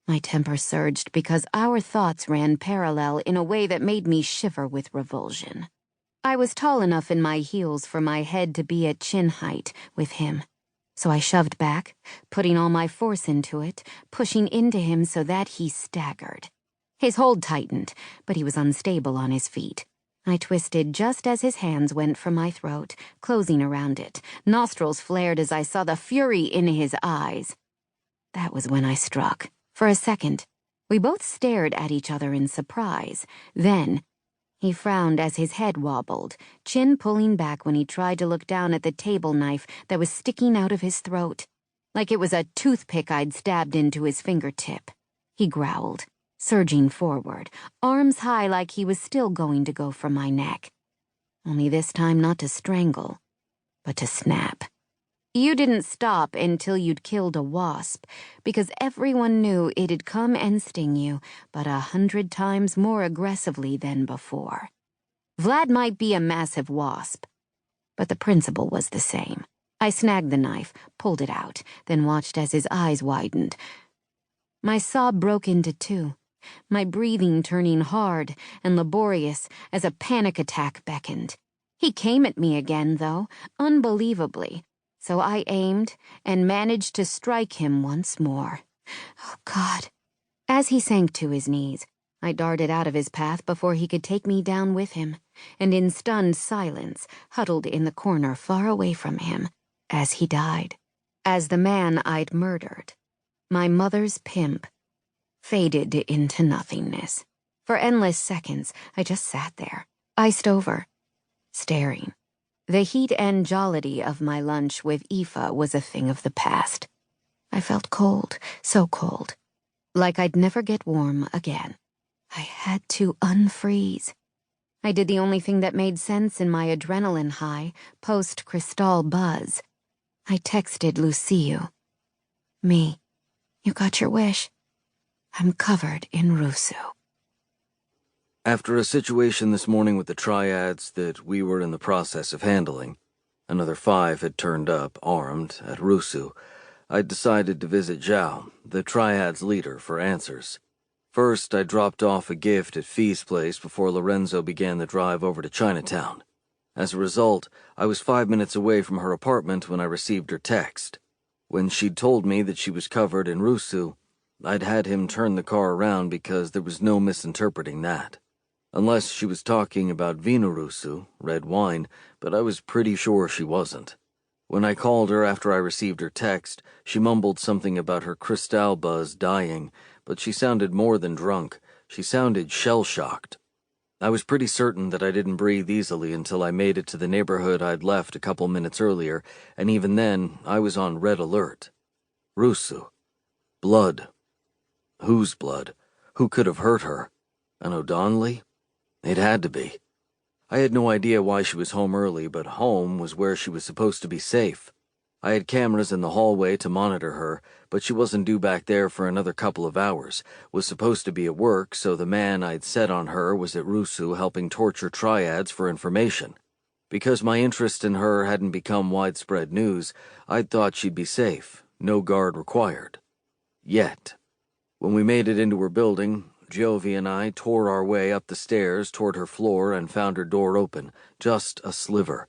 My temper surged because our thoughts ran parallel in a way that made me shiver with revulsion. I was tall enough in my heels for my head to be at chin height with him. So I shoved back, putting all my force into it, pushing into him so that he staggered. His hold tightened, but he was unstable on his feet. I twisted just as his hands went for my throat, closing around it. Nostrils flared as I saw the fury in his eyes. That was when I struck. For a second, we both stared at each other in surprise. Then, he frowned as his head wobbled, chin pulling back when he tried to look down at the table knife that was sticking out of his throat, like it was a toothpick I'd stabbed into his fingertip. He growled, surging forward, arms high like he was still going to go for my neck. Only this time not to strangle, but to snap. You didn't stop until you'd killed a wasp, because everyone knew it'd come and sting you, but 100 times more aggressively than before. Vlad might be a massive wasp, but the principle was the same. I snagged the knife, pulled it out, then watched as his eyes widened. My sob broke into two, my breathing turning hard and laborious as a panic attack beckoned. He came at me again, though, unbelievably. So I aimed and managed to strike him once more. Oh, God. As he sank to his knees, I darted out of his path before he could take me down with him, and in stunned silence, huddled in the corner far away from him, as he died. As the man I'd murdered, my mother's pimp, faded into nothingness. For endless seconds, I just sat there, iced over, staring. The heat and jollity of my lunch with Aoife was a thing of the past. I felt cold, so cold, like I'd never get warm again. I had to unfreeze. I did the only thing that made sense in my adrenaline high, post-Cristal buzz. I texted Lucio. Me, you got your wish. I'm covered in Rusu. After a situation this morning with the triads that we were in the process of handling, another 5 had turned up, armed, at Rusu. I decided to visit Zhao, the triad's leader, for answers. First, I dropped off a gift at Fee's place before Lorenzo began the drive over to Chinatown. As a result, I was 5 minutes away from her apartment when I received her text. When she'd told me that she was covered in Rusu, I'd had him turn the car around because there was no misinterpreting that. Unless she was talking about Vinarusu, red wine, but I was pretty sure she wasn't. When I called her after I received her text, she mumbled something about her Cristal buzz dying, but she sounded more than drunk. She sounded shell-shocked. I was pretty certain that I didn't breathe easily until I made it to the neighborhood I'd left a couple minutes earlier, and even then, I was on red alert. Rusu. Blood. Whose blood? Who could have hurt her? An O'Donnelly? It had to be. I had no idea why she was home early, but home was where she was supposed to be safe. I had cameras in the hallway to monitor her, but she wasn't due back there for another couple of hours, was supposed to be at work, so the man I'd set on her was at Rusu helping torture triads for information. Because my interest in her hadn't become widespread news, I'd thought she'd be safe, no guard required. Yet. When we made it into her building, Jovi and I tore our way up the stairs toward her floor and found her door open, just a sliver.